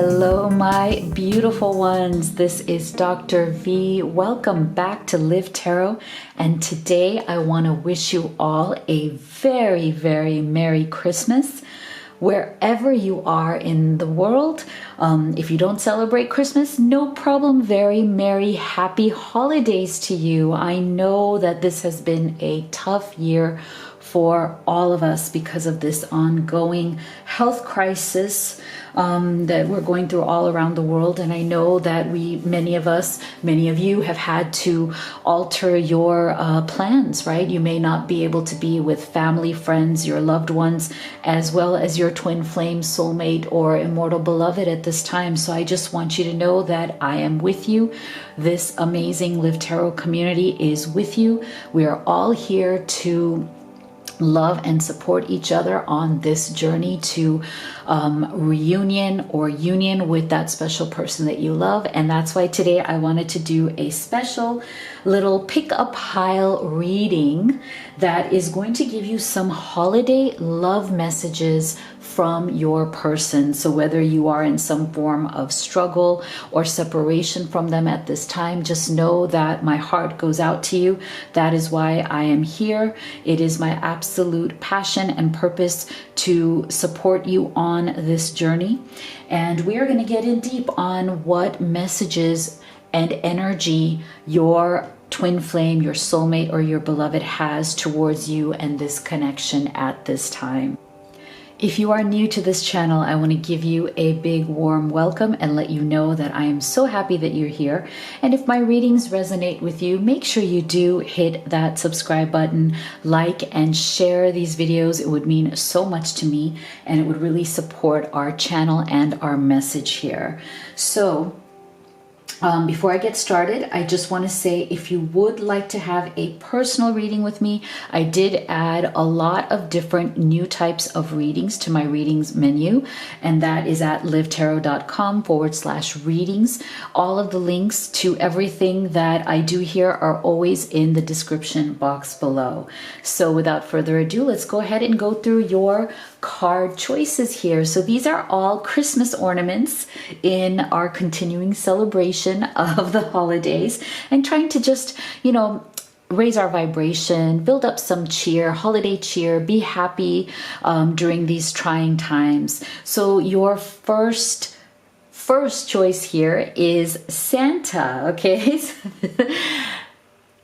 Hello, my beautiful ones. This is Dr. V. Welcome back to Live Tarot. And today I want to wish you all a very, very Merry Christmas. Wherever you are in the world, if you don't celebrate Christmas, no problem. Very merry, happy holidays to you. I know that this has been a tough year for all of us because of this ongoing health crisis that we're going through all around the world. And I know that many of you have had to alter your plans, right? You may not be able to be with family, friends, your loved ones, as well as your twin flame, soulmate, or immortal beloved at this time. So I just want you to know that I am with you. This amazing Live Tarot community is with you. We are all here to love and support each other on this journey to reunion or union with that special person that you love. And that's why today I wanted to do a special little pick a pile reading that is going to give you some holiday love messages from your person. So whether you are in some form of struggle or separation from them at this time, just know that my heart goes out to you. That is why I am here. It is my absolute passion and purpose to support you on this journey. And we are going to get in deep on what messages and energy your twin flame, your soulmate, or your beloved has towards you and this connection at this time. If you are new to this channel, I want to give you a big warm welcome and let you know that I am so happy that you're here. And if my readings resonate with you, make sure you do hit that subscribe button, like and share these videos. It would mean so much to me and it would really support our channel and our message here. So before I get started, I just want to say if you would like to have a personal reading with me, I did add a lot of different new types of readings to my readings menu, and that is at livetarot.com/readings. All of the links to everything that I do here are always in the description box below. So without further ado, let's go ahead and go through your card choices here. So these are all Christmas ornaments in our continuing celebration of the holidays and trying to just, raise our vibration, build up some cheer, holiday cheer, be happy during these trying times. So your first choice here is Santa, okay?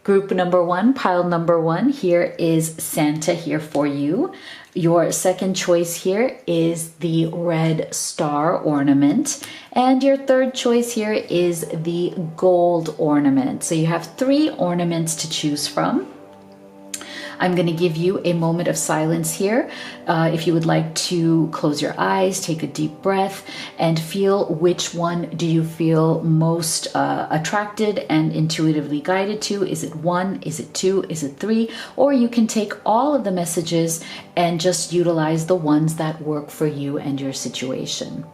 Group number one, pile number one, here is Santa here for you. Your second choice here is the red star ornament. And your third choice here is the gold ornament. So you have 3 ornaments to choose from. I'm going to give you a moment of silence here. If you would like to close your eyes, take a deep breath, and feel which one do you feel most attracted and intuitively guided to. Is it 1? Is it 2? Is it 3? Or you can take all of the messages and just utilize the ones that work for you and your situation.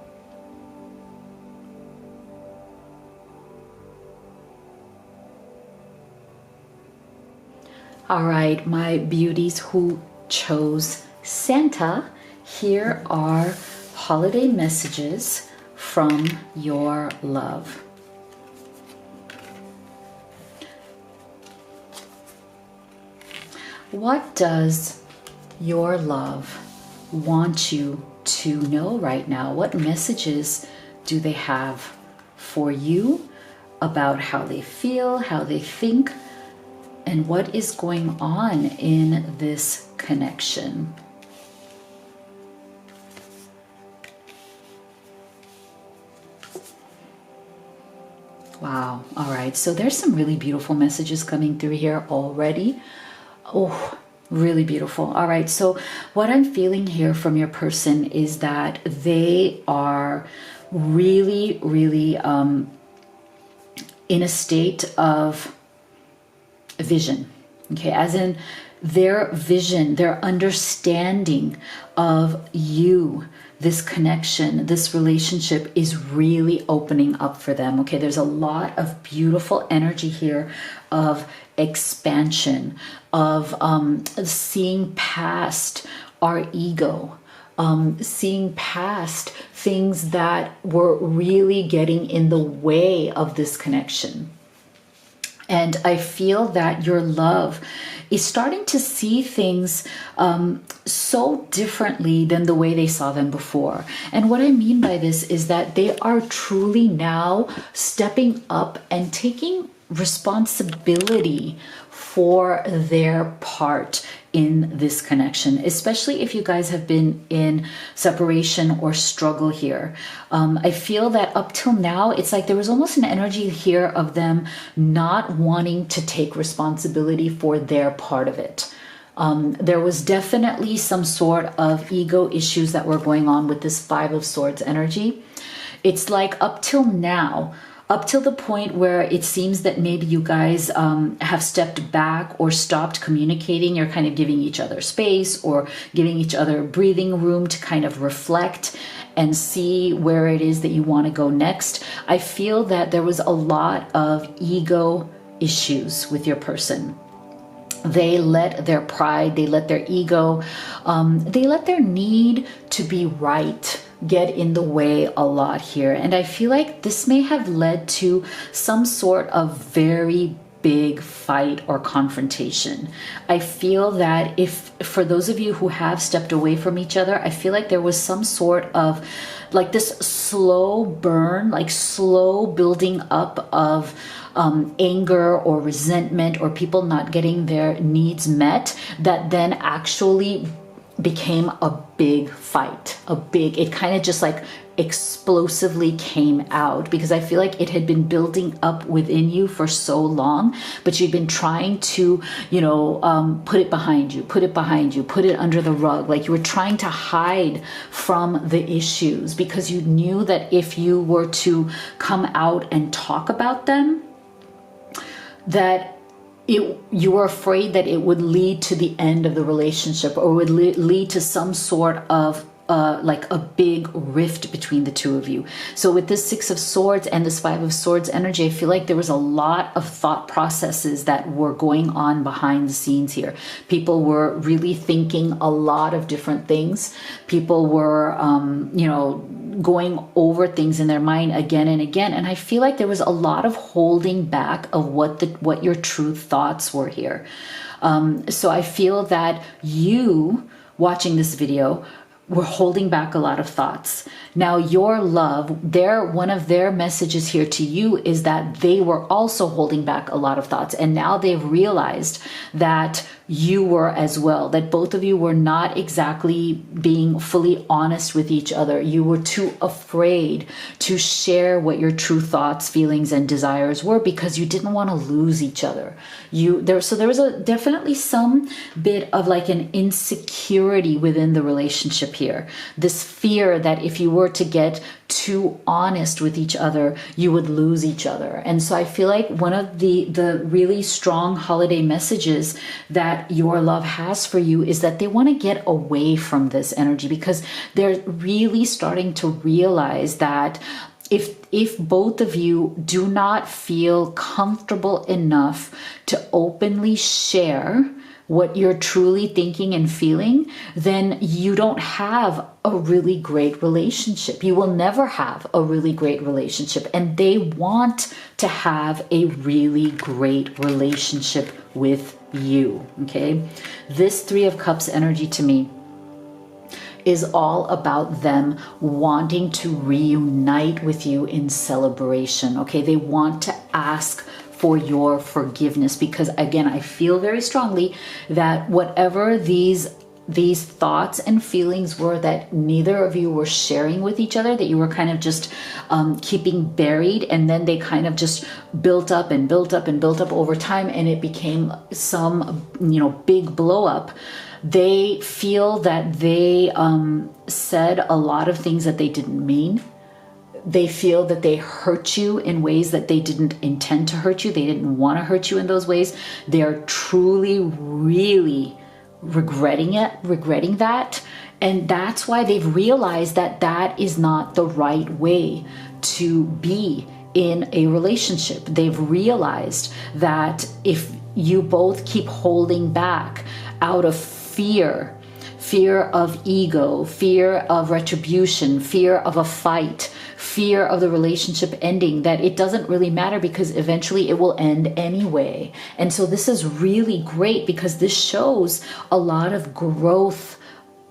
All right, my beauties who chose Santa, here are holiday messages from your love. What does your love want you to know right now? What messages do they have for you about how they feel, how they think, and what is going on in this connection? Wow. All right. So there's some really beautiful messages coming through here already. Oh, really beautiful. All right. So what I'm feeling here from your person is that they are really, really in a state of vision, okay, as in their vision, their understanding of you, this connection, this relationship is really opening up for them. Okay, there's a lot of beautiful energy here of expansion, of seeing past our ego, seeing past things that were really getting in the way of this connection. And I feel that your love is starting to see things so differently than the way they saw them before. And what I mean by this is that they are truly now stepping up and taking responsibility for their part in this connection, especially if you guys have been in separation or struggle here. I feel that up till now, it's like there was almost an energy here of them not wanting to take responsibility for their part of it. There was definitely some sort of ego issues that were going on with this Five of Swords energy. It's like up till now, up till the point where it seems that maybe you guys have stepped back or stopped communicating. You're kind of giving each other space or giving each other breathing room to kind of reflect and see where it is that you want to go next. I feel that there was a lot of ego issues with your person. They let their pride, they let their ego, they let their need to be right get in the way a lot here. And I feel like this may have led to some sort of very big fight or confrontation. I feel that if, for those of you who have stepped away from each other, I feel like there was some sort of like this slow burn, like slow building up of anger or resentment or people not getting their needs met that then actually became a big fight, it kind of just like explosively came out, because I feel like it had been building up within you for so long, but you'd been trying to, you know, put it behind you, put it under the rug. Like you were trying to hide from the issues because you knew that if you were to come out and talk about them, that you were afraid that it would lead to the end of the relationship or would lead to some sort of like a big rift between the two of you. So with this Six of Swords and this Five of Swords energy, I feel like there was a lot of thought processes that were going on behind the scenes here. People were really thinking a lot of different things. People were, you know, going over things in their mind again and again. And I feel like there was a lot of holding back of what your true thoughts were here. So I feel that you watching this video were holding back a lot of thoughts. Now your love, one of their messages here to you is that they were also holding back a lot of thoughts. And now they've realized that you were as well, that both of you were not exactly being fully honest with each other. You were too afraid to share what your true thoughts, feelings, and desires were because you didn't want to lose each other. So there was definitely some bit of like an insecurity within the relationship here. This fear that if you were to get too honest with each other, you would lose each other. And so I feel like one of the really strong holiday messages that your love has for you is that they want to get away from this energy because they're really starting to realize that if both of you do not feel comfortable enough to openly share what you're truly thinking and feeling, then you don't have a really great relationship. You will never have a really great relationship. And they want to have a really great relationship with you, okay? This Three of Cups energy to me is all about them wanting to reunite with you in celebration, okay? They want to ask for your forgiveness because, again, I feel very strongly that whatever these thoughts and feelings were that neither of you were sharing with each other, that you were kind of just keeping buried, and then they kind of just built up and built up and built up over time, and it became some, you know, big blow up. They feel that they said a lot of things that they didn't mean. They feel that they hurt you in ways that they didn't intend to hurt you. They didn't want to hurt you in those ways. They're truly, really regretting that. And that's why they've realized that that is not the right way to be in a relationship. They've realized that if you both keep holding back out of fear fear of ego, fear of retribution, fear of a fight, fear of the relationship ending, that it doesn't really matter because eventually it will end anyway. And so this is really great because this shows a lot of growth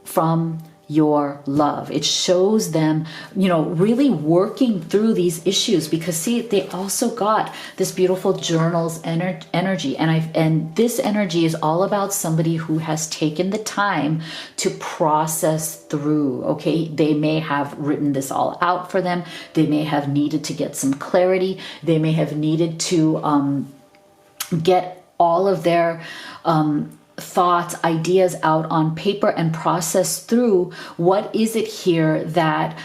from your love. It shows them, really working through these issues, because see, they also got this beautiful journals energy. And this energy is all about somebody who has taken the time to process through, okay? They may have written this all out for them. They may have needed to get some clarity. They may have needed to get all of their thoughts, ideas out on paper and process through what is it here that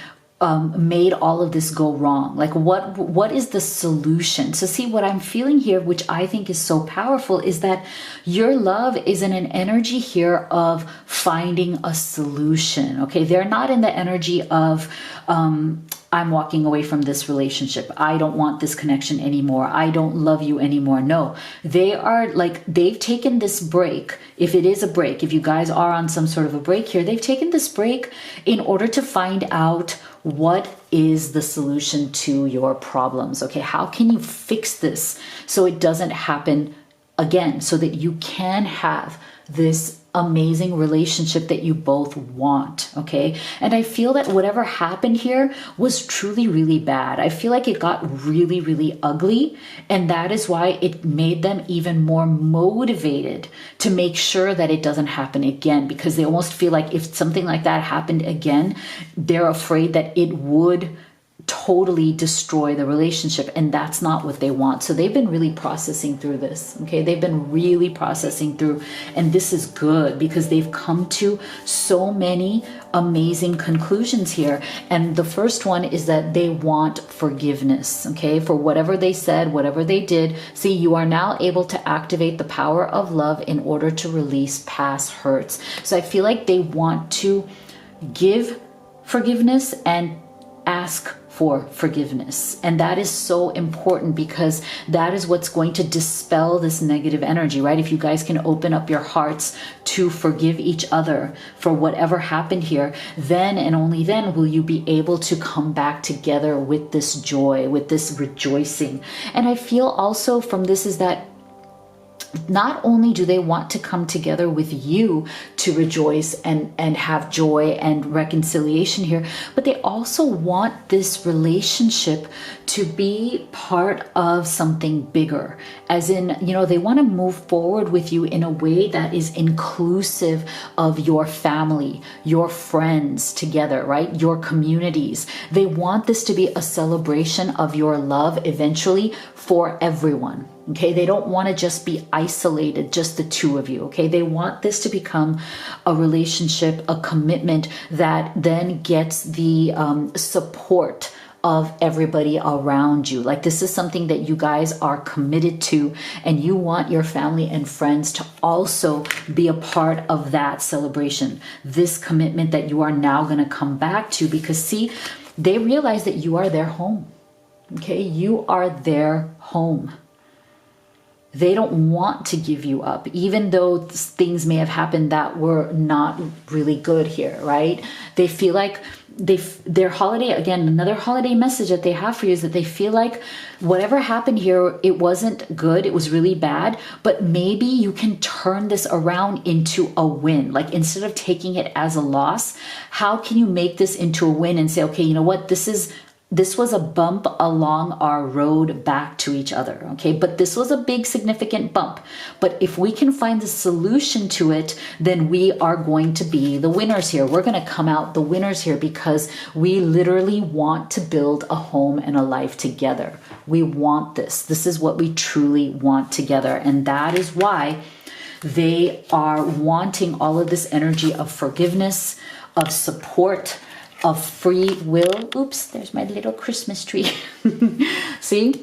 made all of this go wrong. Like what is the solution? So see, what I'm feeling here, which I think is so powerful, is that your love is in an energy here of finding a solution. Okay, they're not in the energy of I'm walking away from this relationship. I don't want this connection anymore. I don't love you anymore. No, they are like, they've taken this break. If it is a break, if you guys are on some sort of a break here, they've taken this break in order to find out what is the solution to your problems. Okay, how can you fix this so it doesn't happen again, so that you can have this amazing relationship that you both want, okay? And I feel that whatever happened here was truly really bad. I feel like it got really, really ugly, and that is why it made them even more motivated to make sure that it doesn't happen again, because they almost feel like if something like that happened again, they're afraid that it would totally destroy the relationship, and that's not what they want. So they've been really processing through this, okay? They've been really processing through, and this is good because they've come to so many amazing conclusions here. And the first one is that they want forgiveness, okay? For whatever they said, whatever they did. See, you are now able to activate the power of love in order to release past hurts. So I feel like they want to give forgiveness and ask for forgiveness. And that is so important because that is what's going to dispel this negative energy, right? If you guys can open up your hearts to forgive each other for whatever happened here, then and only then will you be able to come back together with this joy, with this rejoicing. And I feel also from this is that not only do they want to come together with you to rejoice and have joy and reconciliation here, but they also want this relationship to be part of something bigger. As in, they want to move forward with you in a way that is inclusive of your family, your friends together, right? Your communities. They want this to be a celebration of your love eventually for everyone. Okay, they don't want to just be isolated, just the two of you. Okay, they want this to become a relationship, a commitment that then gets the support of everybody around you. Like this is something that you guys are committed to, and you want your family and friends to also be a part of that celebration. This commitment that you are now going to come back to, because see, they realize that you are their home. Okay, you are their home. They don't want to give you up, even though things may have happened that were not really good here, right? They feel like their holiday, again, another holiday message that they have for you is that they feel like whatever happened here, it wasn't good, it was really bad, but maybe you can turn this around into a win. Like instead of taking it as a loss, how can you make this into a win and say, okay, you know what, this was a bump along our road back to each other, okay? But this was a big, significant bump. But if we can find the solution to it, then we are going to be the winners here. We're going to come out the winners here because we literally want to build a home and a life together. We want this. This is what we truly want together. And that is why they are wanting all of this energy of forgiveness, of support, of free will. Oops, there's my little Christmas tree. See?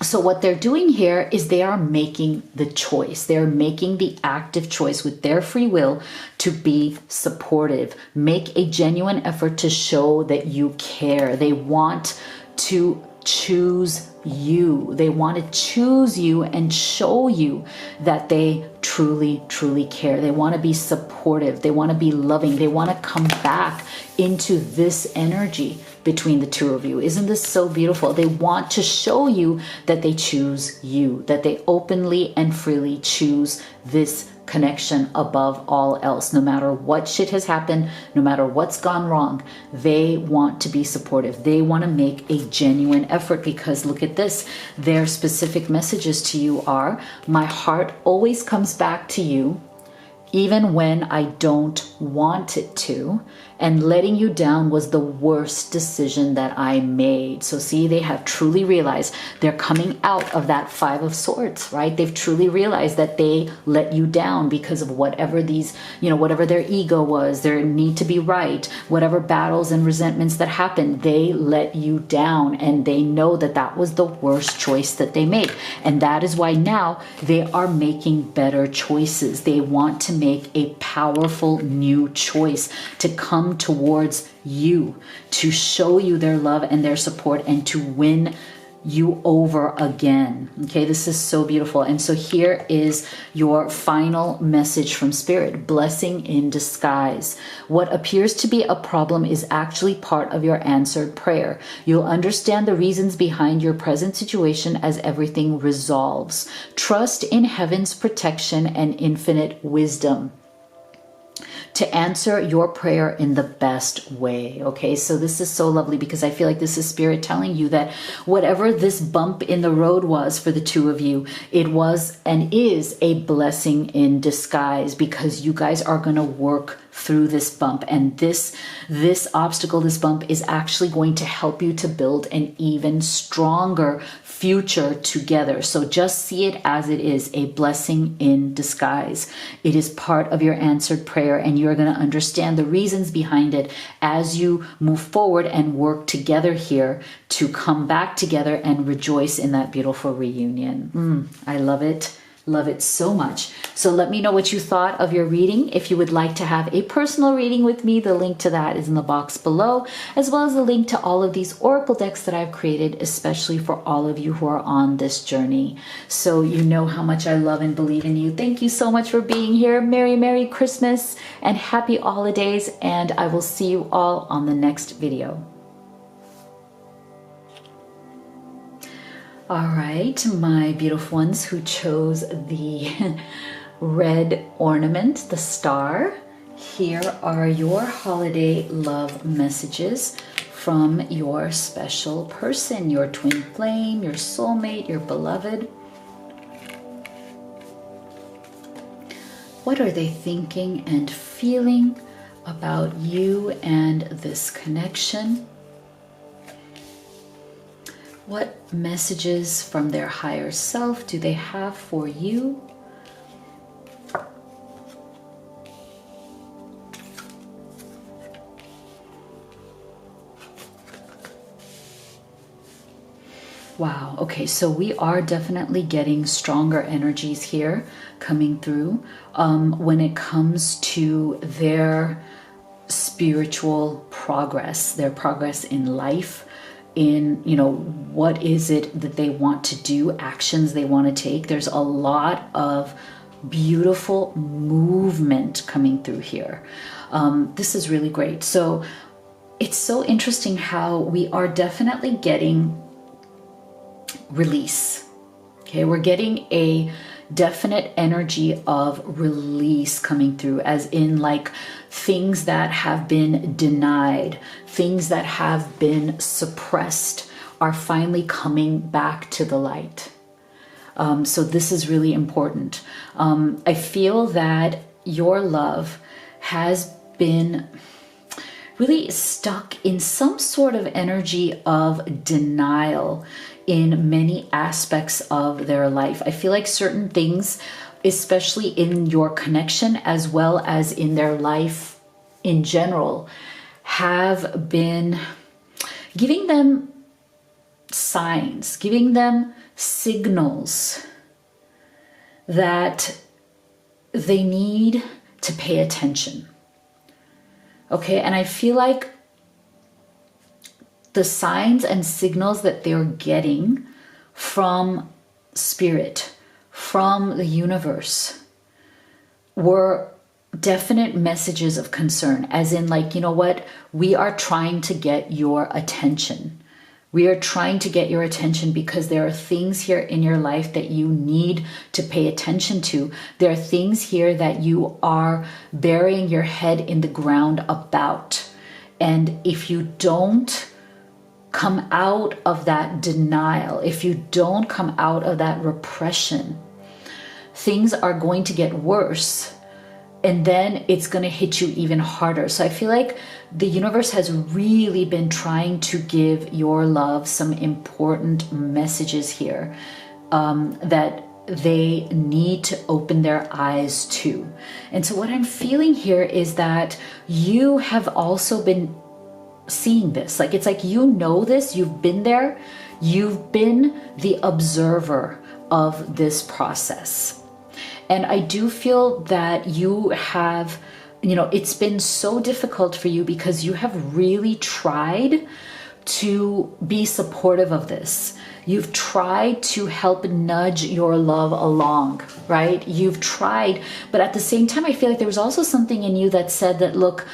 So what they're doing here is they are making the choice. They're making the active choice with their free will to be supportive. Make a genuine effort to show that you care. They want to choose you. They want to choose you and show you that they truly, truly care. They want to be supportive. They want to be loving. They want to come back into this energy between the two of you. Isn't this so beautiful? They want to show you that they choose you, that they openly and freely choose this connection above all else. No matter what shit has happened, no matter what's gone wrong, they want to be supportive. They want to make a genuine effort, because look at this. Their specific messages to you are, my heart always comes back to you, even when I don't want it to. And letting you down was the worst decision that I made. So see, they have truly realized they're coming out of that Five of Swords, right? They've truly realized that they let you down because of whatever these, whatever their ego was, their need to be right, whatever battles and resentments that happened, they let you down. And they know that that was the worst choice that they made. And that is why now they are making better choices. They want to make a powerful new choice to come towards you, to show you their love and their support, and to win you over again. Okay, this is so beautiful. And so here is your final message from Spirit: blessing in disguise. What appears to be a problem is actually part of your answered prayer. You'll understand the reasons behind your present situation as everything resolves. Trust in heaven's protection and infinite wisdom to answer your prayer in the best way. Okay, so this is so lovely, because I feel like this is Spirit telling you that whatever this bump in the road was for the two of you, it was and is a blessing in disguise, because you guys are going to work through this bump. And this obstacle, this bump, is actually going to help you to build an even stronger future together. So just see it as it is, a blessing in disguise. It is part of your answered prayer, and you're going to understand the reasons behind it as you move forward and work together here to come back together and rejoice in that beautiful reunion. I love it. Love it so much. So let me know what you thought of your reading. If you would like to have a personal reading with me, the link to that is in the box below, as well as the link to all of these oracle decks that I've created, especially for all of you who are on this journey. So you know how much I love and believe in you. Thank you so much for being here. Merry Christmas and happy holidays, and I will see you all on the next video. All right, my beautiful ones who chose the red ornament, the star, here are your holiday love messages from your special person, your twin flame, your soulmate, your beloved. What are they thinking and feeling about you and this connection? What messages from their higher self do they have for you? Wow, okay, so we are definitely getting stronger energies here coming through when it comes to their spiritual progress, their progress in life, in, what is it that they want to do, actions they want to take. There's a lot of beautiful movement coming through here. This is really great. So it's so interesting how we are definitely getting release. Okay, we're getting a definite energy of release coming through, as in like things that have been denied, things that have been suppressed are finally coming back to the light. So this is really important. I feel that your love has been really stuck in some sort of energy of denial in many aspects of their life. I feel like certain things, especially in your connection as well as in their life in general, have been giving them signs, giving them signals that they need to pay attention. Okay, and I feel like the signs and signals that they're getting from spirit, from the universe, were definite messages of concern, as in like, you know what, we are trying to get your attention. We are trying to get your attention because there are things here in your life that you need to pay attention to. There are things here that you are burying your head in the ground about. And if you don't come out of that denial, if you don't come out of that repression, things are going to get worse. And then it's going to hit you even harder. So I feel like the universe has really been trying to give your love some important messages here that they need to open their eyes to. And so what I'm feeling here is that you have also been seeing this. Like, it's like, you know this, you've been there, you've been the observer of this process. And I do feel that you have, you know, it's been so difficult for you because you have really tried to be supportive of this. You've tried to help nudge your love along, right? You've tried, but at the same time, I feel like there was also something in you that said that, look,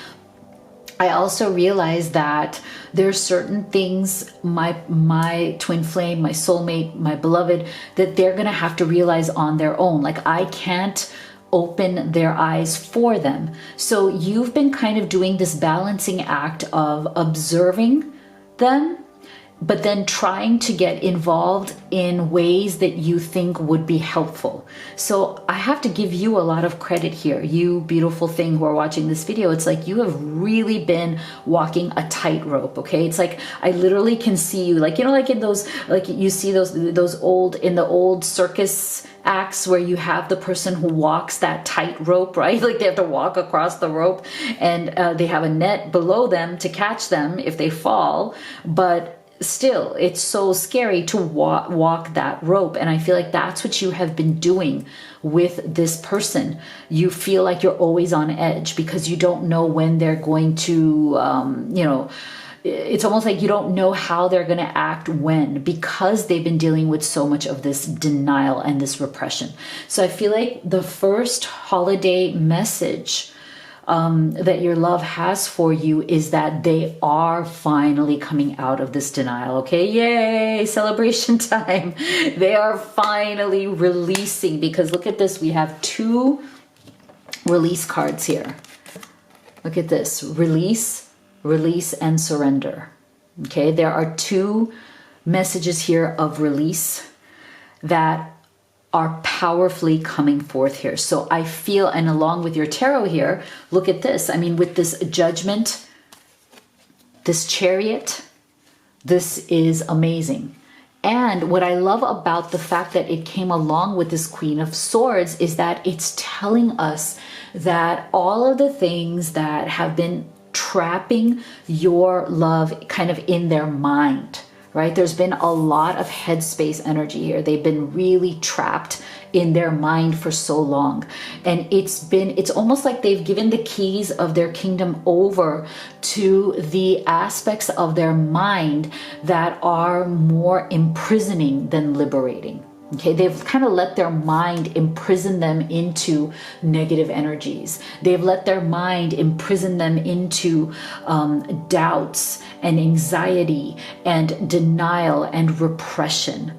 I also realize that there's certain things my twin flame, my soulmate, my beloved, that they're going to have to realize on their own. Like, I can't open their eyes for them. So you've been kind of doing this balancing act of observing them, but then trying to get involved in ways that you think would be helpful. So I have to give you a lot of credit here, you beautiful thing who are watching this video. It's like you have really been walking a tightrope, okay? It's like I literally can see you, like, you know, like in those, like you see those old, in the old circus acts where you have the person who walks that tightrope, right? Like they have to walk across the rope, and they have a net below them to catch them if they fall, but still, it's so scary to walk that rope. And I feel like that's what you have been doing with this person. You feel like you're always on edge because you don't know when they're going to, you know, it's almost like you don't know how they're going to act when, because they've been dealing with so much of this denial and this repression. So I feel like the first holiday message that your love has for you is that they are finally coming out of this denial. Okay, yay, celebration time. They are finally releasing, because look at this, we have 2 release cards here. Look at this, release, release, and surrender. Okay, there are 2 messages here of release that are powerfully coming forth here. So I feel, and along with your tarot here, look at this. I mean, with this Judgment, this Chariot, this is amazing. And what I love about the fact that it came along with this Queen of Swords is that it's telling us that all of the things that have been trapping your love kind of in their mind, right? There's been a lot of headspace energy here. They've been really trapped in their mind for so long. And it's almost like they've given the keys of their kingdom over to the aspects of their mind that are more imprisoning than liberating. Okay, they've kind of let their mind imprison them into negative energies. They've let their mind imprison them into doubts and anxiety and denial and repression.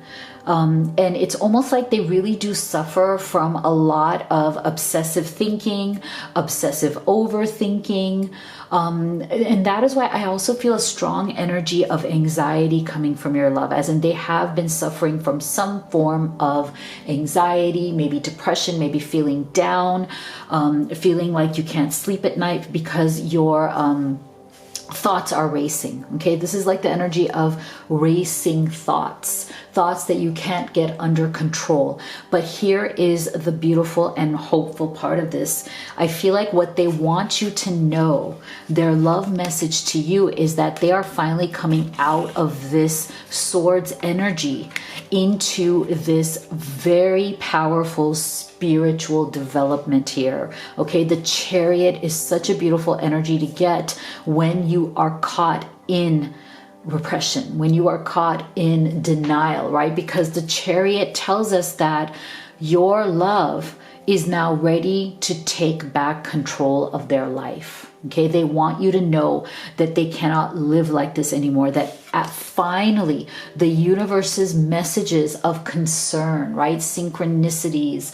And it's almost like they really do suffer from a lot of obsessive thinking, obsessive overthinking. And that is why I also feel a strong energy of anxiety coming from your love, as in they have been suffering from some form of anxiety, maybe depression, maybe feeling down, feeling like you can't sleep at night because your thoughts are racing. Okay, this is like the energy of racing thoughts that you can't get under control. But here is the beautiful and hopeful part of this. I feel like what they want you to know, their love message to you, is that they are finally coming out of this Swords energy into this very powerful spiritual development here. Okay, the Chariot is such a beautiful energy to get when you are caught in repression, when you are caught in denial, right? Because the Chariot tells us that your love is now ready to take back control of their life. Okay, they want you to know that they cannot live like this anymore, that finally the universe's messages of concern, right? Synchronicities,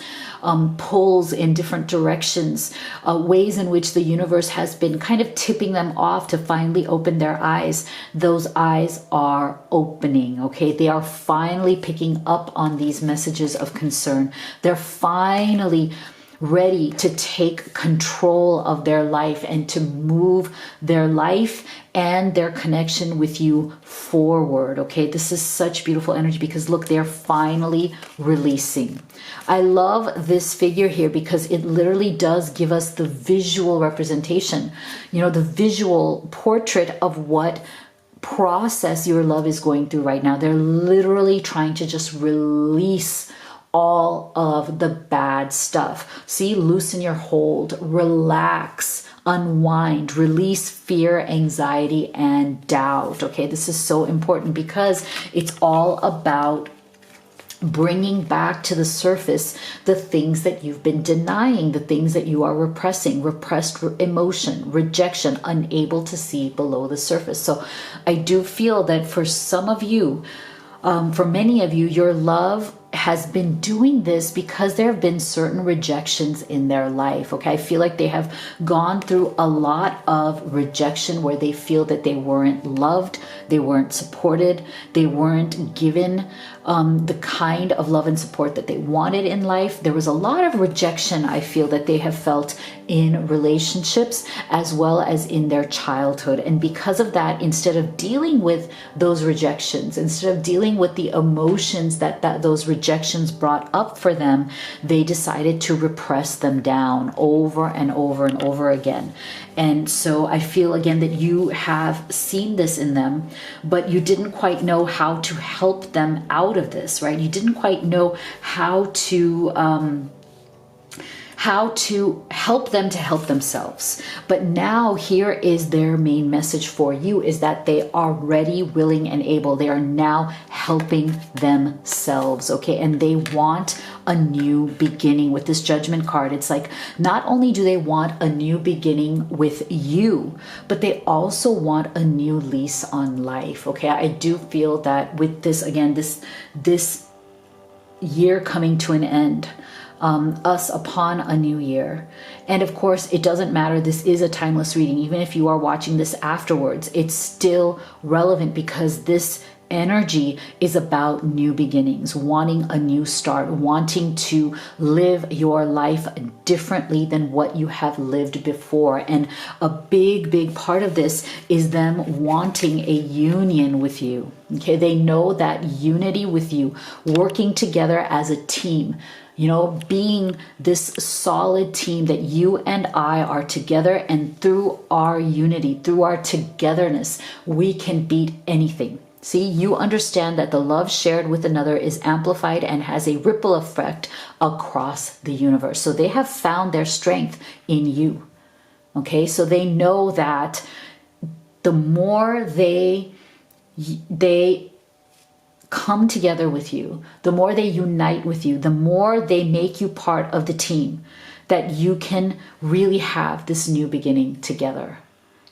pulls in different directions, ways in which the universe has been kind of tipping them off to finally open their eyes. Those eyes are opening, okay? They are finally picking up on these messages of concern. They're finally ready to take control of their life and to move their life and their connection with you forward. Okay, this is such beautiful energy because look, they're finally releasing. I love this figure here because it literally does give us the visual representation, you know, the visual portrait of what process your love is going through right now. They're literally trying to just release all of the bad stuff. See, loosen your hold, relax, unwind, release fear, anxiety, and doubt. Okay, this is so important because it's all about bringing back to the surface the things that you've been denying, the things that you are repressing, repressed emotion, rejection, unable to see below the surface. So I do feel that for some of you, for many of you, your love has been doing this because there have been certain rejections in their life. Okay, I feel like they have gone through a lot of rejection where they feel that they weren't loved, they weren't supported, they weren't given the kind of love and support that they wanted in life. There was a lot of rejection, I feel, that they have felt in relationships as well as in their childhood. And because of that, instead of dealing with those rejections, instead of dealing with the emotions that those rejections brought up for them, they decided to repress them down over and over and over again. And so I feel again that you have seen this in them, but you didn't quite know how to help them out of this, right? You didn't quite know how to help them to help themselves. But now here is their main message for you, is that they are ready, willing, and able. They are now helping themselves, okay? And they want a new beginning. With this Judgment card, it's like not only do they want a new beginning with you, but they also want a new lease on life, okay? I do feel that with this, again, this year coming to an end, us upon a new year. And of course, it doesn't matter. This is a timeless reading. Even if you are watching this afterwards, it's still relevant because this energy is about new beginnings, wanting a new start, wanting to live your life differently than what you have lived before. And a big part of this is them wanting a union with you. Okay, they know that unity with you, working together as a team, you know, being this solid team that you and I are together, and through our unity, through our togetherness, we can beat anything. See, you understand that the love shared with another is amplified and has a ripple effect across the universe. So they have found their strength in you. Okay, so they know that the more they come together with you, the more they unite with you, the more they make you part of the team, that you can really have this new beginning together.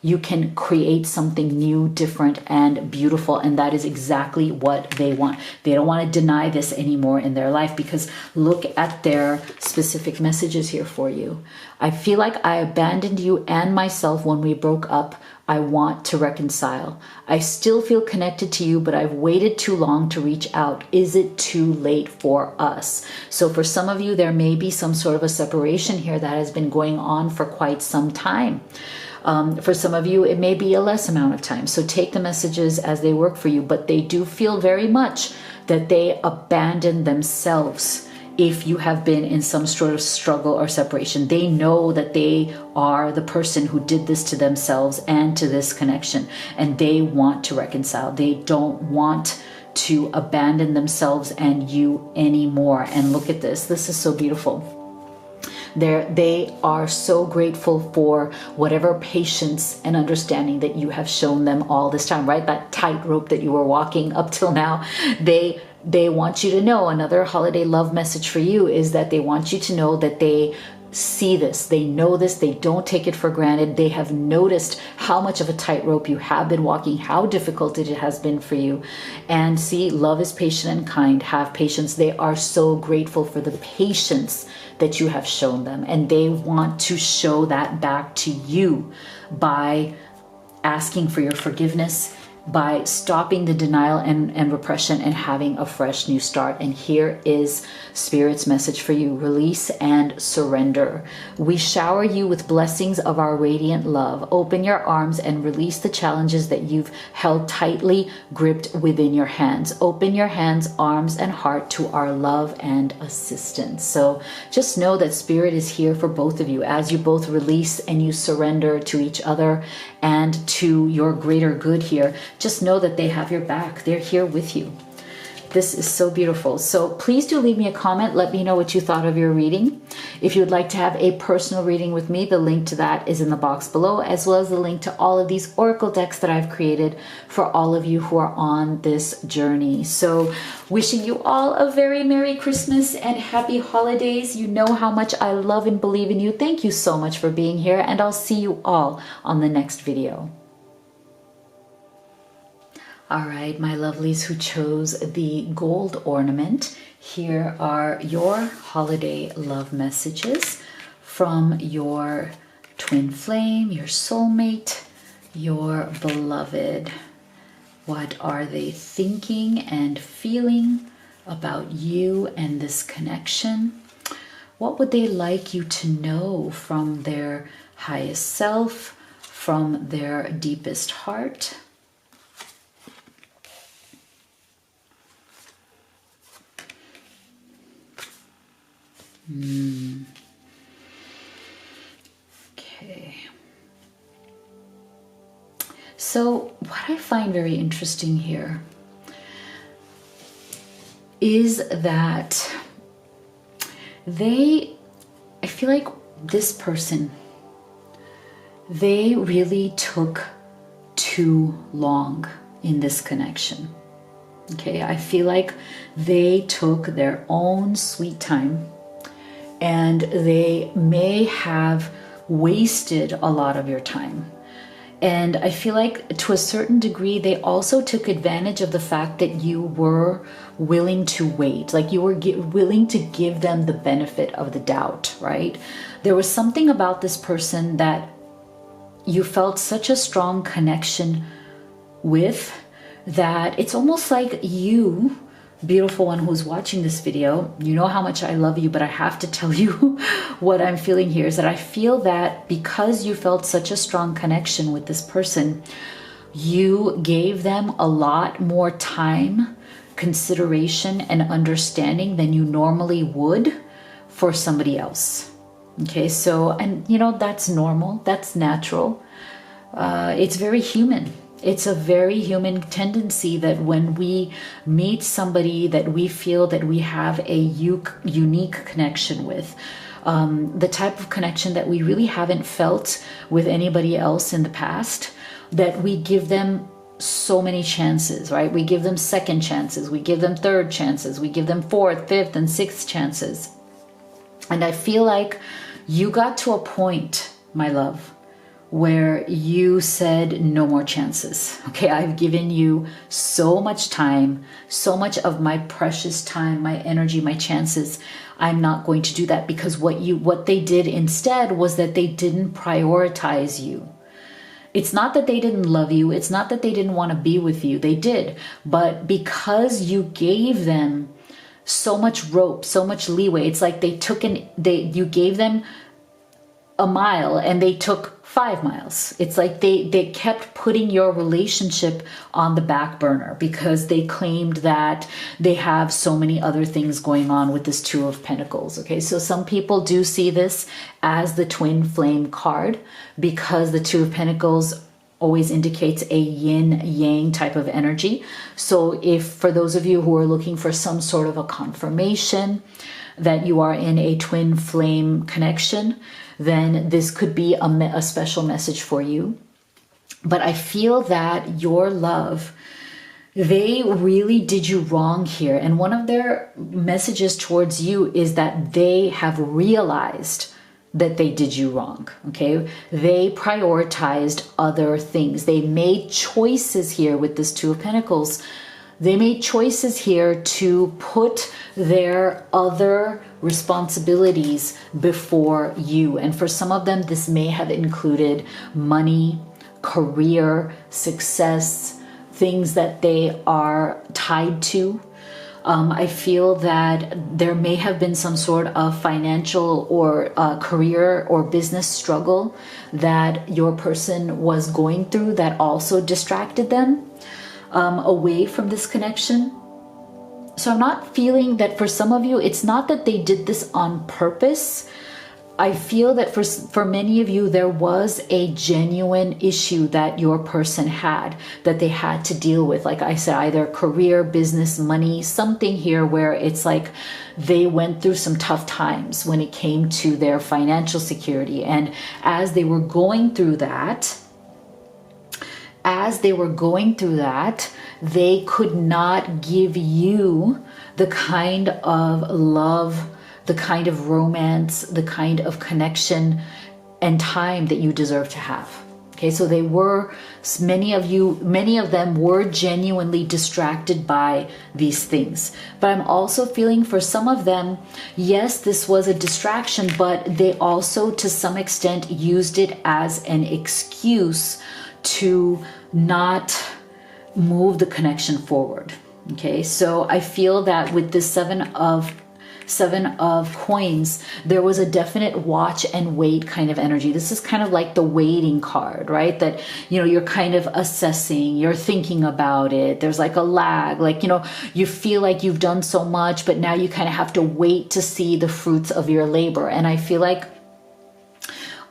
You can create something new, different, and beautiful. And that is exactly what they want. They don't want to deny this anymore in their life, because look at their specific messages here for you. I feel like I abandoned you and myself when we broke up. I want to reconcile. I still feel connected to you, but I've waited too long to reach out. Is it too late for us? So for some of you, there may be some sort of a separation here that has been going on for quite some time. For some of you, it may be a less amount of time. So take the messages as they work for you, but they do feel very much that they abandon themselves. If you have been in some sort of struggle or separation, they know that they are the person who did this to themselves and to this connection, and they want to reconcile. They don't want to abandon themselves and you anymore. And look at this. This is so beautiful. They are so grateful for whatever patience and understanding that you have shown them all this time, right? That tightrope that you were walking up till now. They want you to know, another holiday love message for you is that they want you to know that they see this, they know this, they don't take it for granted. They have noticed how much of a tightrope you have been walking, how difficult it has been for you. And see, love is patient and kind. Have patience. They are so grateful for the patience that you have shown them, and they want to show that back to you by asking for your forgiveness, by stopping the denial and repression and having a fresh new start. And here is Spirit's message for you: release and surrender. We shower you with blessings of our radiant love. Open your arms and release the challenges that you've held tightly gripped within your hands. Open your hands, arms, and heart to our love and assistance. So just know that Spirit is here for both of you as you both release and you surrender to each other and to your greater good here. Just know that they have your back. They're here with you. This is so beautiful. So please do leave me a comment. Let me know what you thought of your reading. If you would like to have a personal reading with me, the link to that is in the box below, as well as the link to all of these oracle decks that I've created for all of you who are on this journey. So wishing you all a very Merry Christmas and Happy Holidays. You know how much I love and believe in you. Thank you so much for being here, and I'll see you all on the next video. All right, my lovelies who chose the gold ornament, here are your holiday love messages from your twin flame, your soulmate, your beloved. What are they thinking and feeling about you and this connection? What would they like you to know from their highest self, from their deepest heart? Okay. So what I find very interesting here is that I feel like this person, they really took too long in this connection. Okay, I feel like they took their own sweet time, and they may have wasted a lot of your time. And I feel like to a certain degree, they also took advantage of the fact that you were willing to wait, like you were willing to give them the benefit of the doubt, right? There was something about this person that you felt such a strong connection with that it's almost like you, beautiful one who's watching this video, you know how much I love you, but I have to tell you what I'm feeling here is that I feel that because you felt such a strong connection with this person, you gave them a lot more time, consideration, and understanding than you normally would for somebody else. Okay, so, and you know, that's normal, that's natural. It's very human. It's a very human tendency that when we meet somebody that we feel that we have a unique connection with, the type of connection that we really haven't felt with anybody else in the past, that we give them so many chances, right? We give them second chances, we give them third chances, we give them fourth, fifth, and sixth chances. And I feel like you got to a point, my love, where you said no more chances. Okay, I've given you so much time, so much of my precious time, my energy, my chances. I'm not going to do that, because what they did instead was that they didn't prioritize you. It's not that they didn't love you, it's not that they didn't want to be with you, they did, but because you gave them so much rope, so much leeway, it's like you gave them a mile and they took 5 miles. It's like they kept putting your relationship on the back burner because they claimed that they have so many other things going on with this Two of Pentacles. Okay, so some people do see this as the twin flame card because the Two of Pentacles always indicates a yin yang type of energy. So if for those of you who are looking for some sort of a confirmation that you are in a twin flame connection, then this could be a special message for you. But I feel that your love, they really did you wrong here. And one of their messages towards you is that they have realized that they did you wrong, okay? They prioritized other things. They made choices here with this Two of Pentacles. They made choices here to put their other responsibilities before you. And for some of them, this may have included money, career, success, things that they are tied to. I feel that there may have been some sort of financial or career or business struggle that your person was going through that also distracted them away from this connection. So I'm not feeling that for some of you, it's not that they did this on purpose. I feel that for many of you, there was a genuine issue that your person had that they had to deal with. Like I said, either career, business, money, something here where it's like they went through some tough times when it came to their financial security. And as they were going through that, they could not give you the kind of love, the kind of romance, the kind of connection and time that you deserve to have. Okay, so they were, many of them were genuinely distracted by these things. But I'm also feeling for some of them, yes, this was a distraction, but they also to some extent used it as an excuse to not move the connection forward. Okay, so I feel that with this Seven of Coins, there was a definite watch and wait kind of energy. This is kind of like the waiting card, right? That, you're kind of assessing, you're thinking about it. There's like a lag, like, you feel like you've done so much, but now you kind of have to wait to see the fruits of your labor. And I feel like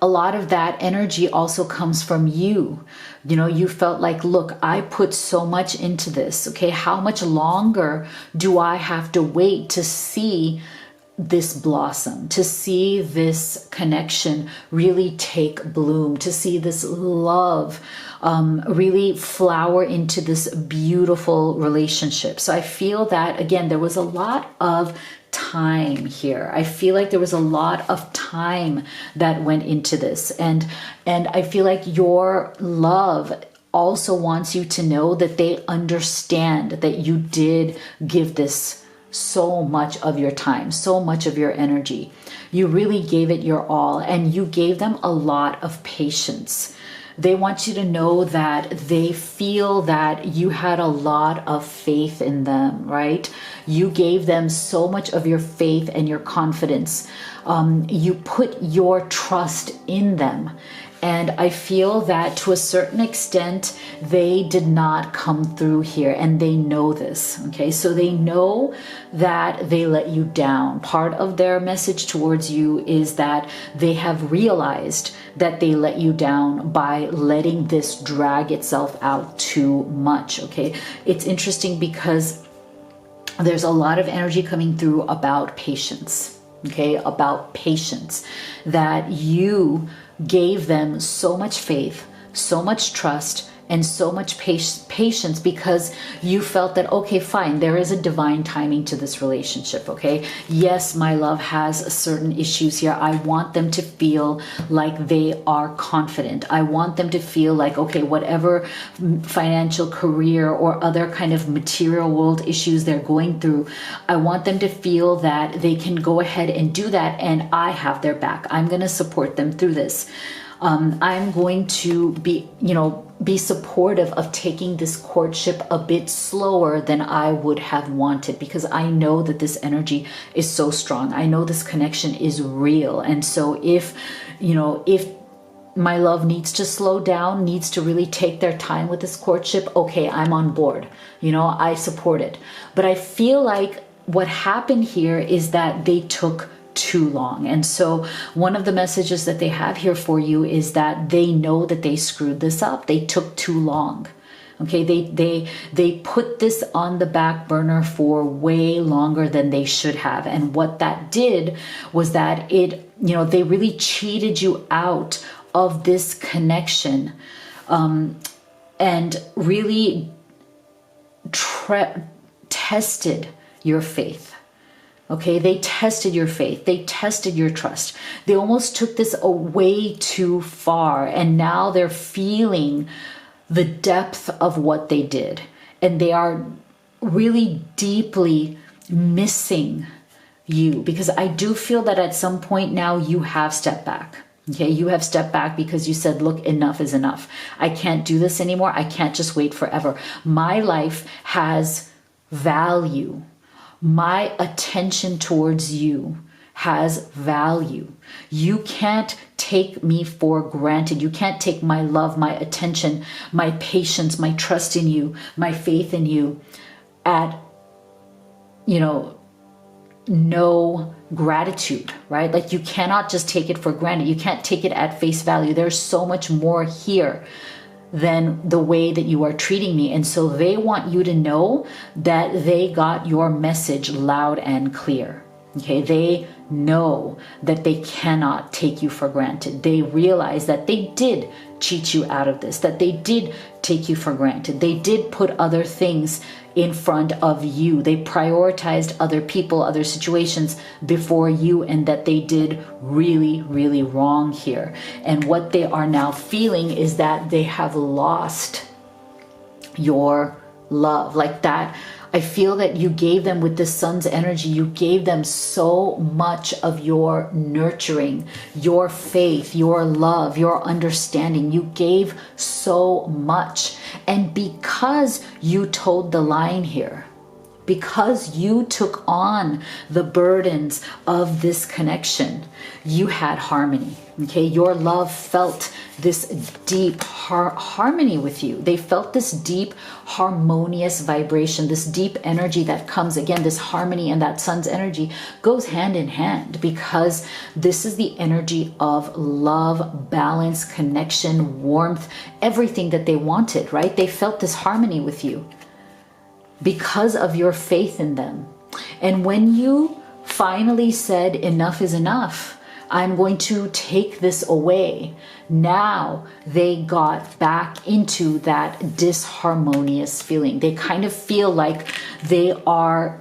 a lot of that energy also comes from you. You felt like, look, I put so much into this. Okay, how much longer do I have to wait to see this blossom, to see this connection really take bloom, to see this love really flower into this beautiful relationship? So I feel that, again, there was a lot of time here. I feel like there was a lot of time that went into this. And I feel like your love also wants you to know that they understand that you did give this so much of your time, so much of your energy. You really gave it your all, and you gave them a lot of patience. They want you to know that they feel that you had a lot of faith in them, right? You gave them so much of your faith and your confidence. You put your trust in them. And I feel that to a certain extent, they did not come through here, and they know this, okay? So they know that they let you down. Part of their message towards you is that they have realized that they let you down by letting this drag itself out too much, okay? It's interesting because there's a lot of energy coming through about patience, okay? About patience, that you gave them so much faith, so much trust, and so much patience because you felt that, okay, fine, there is a divine timing to this relationship, okay? Yes, my love has certain issues here. I want them to feel like they are confident. I want them to feel like, okay, whatever financial, career, or other kind of material world issues they're going through, I want them to feel that they can go ahead and do that, and I have their back. I'm going to support them through this. I'm going to be supportive of taking this courtship a bit slower than I would have wanted, because I know that this energy is so strong. I know this connection is real. And so if my love needs to slow down, needs to really take their time with this courtship, okay, I'm on board. I support it. But I feel like what happened here is that they took too long. And so one of the messages that they have here for you is that they know that they screwed this up. They took too long. Okay, they put this on the back burner for way longer than they should have. And what that did was that they really cheated you out of this connection, and really tested your faith. Okay, they tested your faith. They tested your trust. They almost took this way too far, and now they're feeling the depth of what they did. And they are really deeply missing you, because I do feel that at some point now you have stepped back. Okay, you have stepped back because you said, look, enough is enough. I can't do this anymore. I can't just wait forever. My life has value. My attention towards you has value. You can't take me for granted. You can't take my love, my attention, my patience, my trust in you, my faith in you at, no gratitude, right? Like, you cannot just take it for granted. You can't take it at face value. There's so much more here than the way that you are treating me. And so they want you to know that they got your message loud and clear. Okay, they know that they cannot take you for granted. They realize that they did cheat you out of this, that they did take you for granted. They did put other things in front of you. They prioritized other people, other situations before you, and that they did really, really wrong here. And what they are now feeling is that they have lost your love. Like that, I feel that you gave them, with the sun's energy, you gave them so much of your nurturing, your faith, your love, your understanding. You gave so much. And because you toed the line here, because you took on the burdens of this connection, you had harmony. Okay, your love felt this deep harmony with you. They felt this deep harmonious vibration, this deep energy that comes, again, this harmony and that sun's energy goes hand in hand, because this is the energy of love, balance, connection, warmth, everything that they wanted, right? They felt this harmony with you because of your faith in them. And when you finally said, enough is enough, I'm going to take this away, now they got back into that disharmonious feeling. They kind of feel like they are,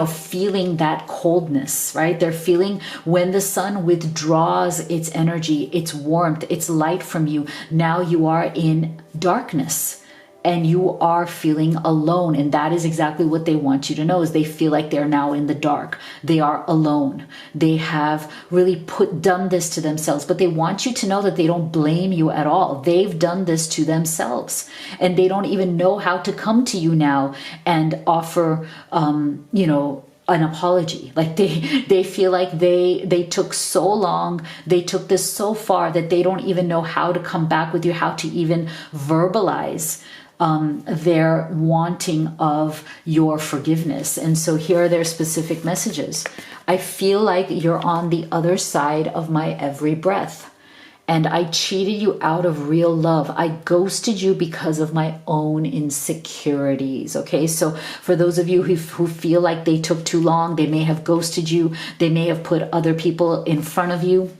feeling that coldness, right? They're feeling when the sun withdraws its energy, its warmth, its light from you, now you are in darkness. And you are feeling alone. And that is exactly what they want you to know, is they feel like they're now in the dark. They are alone. They have really done this to themselves, but they want you to know that they don't blame you at all. They've done this to themselves, and they don't even know how to come to you now and offer, an apology. Like they feel like they took so long, they took this so far that they don't even know how to come back with you, how to even verbalize their wanting of your forgiveness. And so here are their specific messages. I feel like you're on the other side of my every breath, and I cheated you out of real love. I ghosted you because of my own insecurities. Okay, so for those of you who feel like they took too long, they may have ghosted you, they may have put other people in front of you.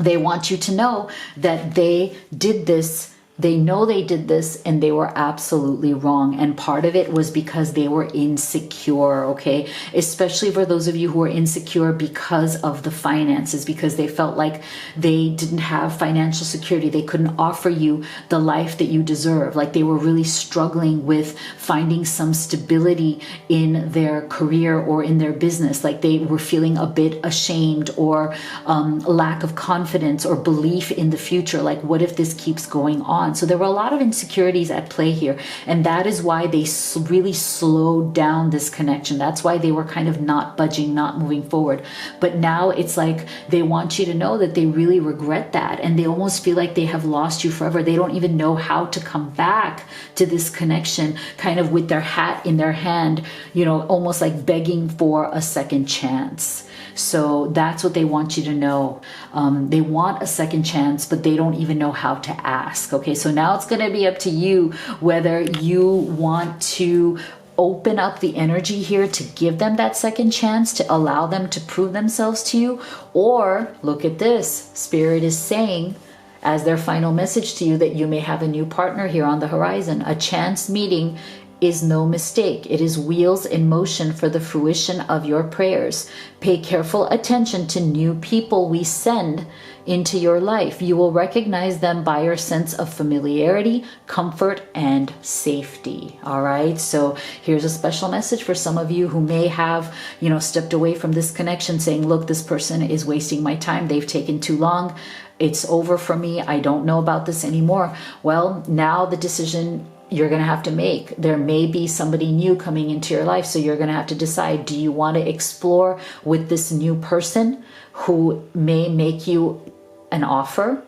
They want you to know that they did this. They know they did this, and they were absolutely wrong. And part of it was because they were insecure, okay? Especially for those of you who are insecure because of the finances, because they felt like they didn't have financial security. They couldn't offer you the life that you deserve. Like they were really struggling with finding some stability in their career or in their business. Like they were feeling a bit ashamed, or lack of confidence or belief in the future. Like, what if this keeps going on? So there were a lot of insecurities at play here. And that is why they really slowed down this connection. That's why they were kind of not budging, not moving forward. But now it's like they want you to know that they really regret that. And they almost feel like they have lost you forever. They don't even know how to come back to this connection, kind of with their hat in their hand, almost like begging for a second chance. So that's what they want you to know. They want a second chance, but they don't even know how to ask. Okay, so now it's going to be up to you whether you want to open up the energy here to give them that second chance, to allow them to prove themselves to you. Or look at this, Spirit is saying as their final message to you that you may have a new partner here on the horizon. A chance meeting is no mistake. It is wheels in motion for the fruition of your prayers. Pay careful attention to new people we send into your life. You will recognize them by your sense of familiarity, comfort, and safety. All right. So here's a special message for some of you who may have, stepped away from this connection, saying, look, this person is wasting my time. They've taken too long. It's over for me. I don't know about this anymore. Well, now the decision you're going to have to make. There may be somebody new coming into your life. So you're going to have to decide, do you want to explore with this new person who may make you an offer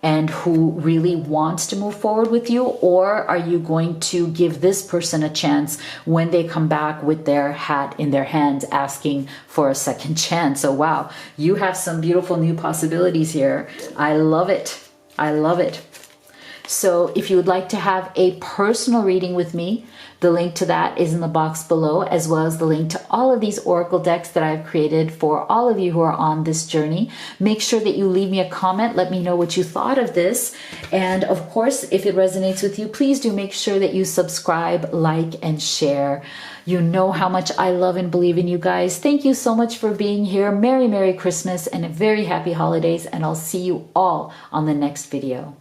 and who really wants to move forward with you? Or are you going to give this person a chance when they come back with their hat in their hands asking for a second chance? So wow, you have some beautiful new possibilities here. I love it. I love it. So if you would like to have a personal reading with me, the link to that is in the box below, as well as the link to all of these oracle decks that I've created for all of you who are on this journey. Make sure that you leave me a comment. Let me know what you thought of this. And of course, if it resonates with you, please do make sure that you subscribe, like, and share. You know how much I love and believe in you guys. Thank you so much for being here. Merry, Merry Christmas and a very happy holidays. And I'll see you all on the next video.